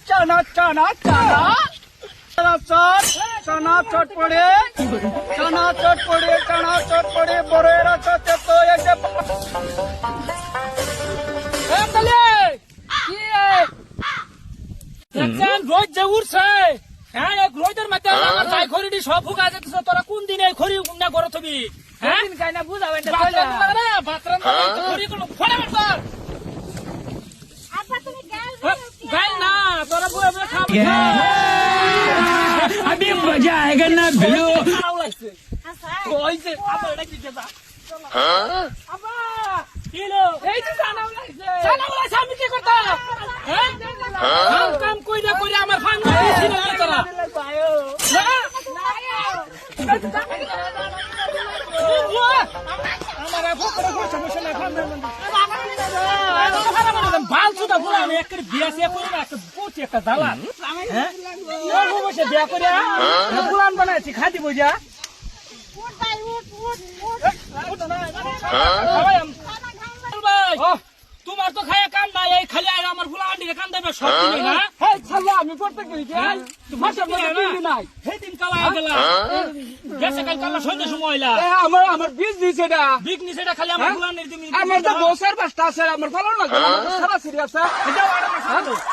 চানা চানা চানা চানা চট পড়ে চানা চট পড়ে বড়ের সাথে তো এসে রোজ যে উঠছে হ্যাঁ এক রোজের মধ্যে আমার তাই খড়িটি সব ফুকা যেতেছে তোরা কোন দিন এই খড়ি না করো তুমি হ্যাঁ কাইনা বুঝাবেন খড়ি গুলো ফোড়া মারবার गाय ना तोरा बुआ बुआ खा अभी मजा आएगा ना भिड़ो कोई से अब लड़की के साथ अबा किलो এই যে জানাও লাগছে জানাও লাগছে আমি কি করতে হ্যাঁ কাম কই না কই আমার ফান দিছি না তোরা আমার ফকরে কোন সমস্যা নাই ফান বাল সুদা পুরা আমি একটা বিয়া সে করি না একটা বহুত একটা জ্বালা হ্যাঁ ও বসে বিয়া করে পুরান বানাইছি খাদি বুঝা তোমার তো খায়া কাম নাই এই খালি আর আমার ফুলা আন্ডি কাম দেবে সব দিন না এই ছালা আমি করতে কই যাই তোমার সব দিন নাই সেই দিন কালা গেল গেছে কাল কালা সন্ধ্যা সময় হইলা আমার বীজ দিছে এটা বীজ নিছে এটা খালি আমার ফুলা আন্ডি তুমি আমার তো বছর বাস্তা আছে আমার ভালো না সারা সিরিয়াস এটা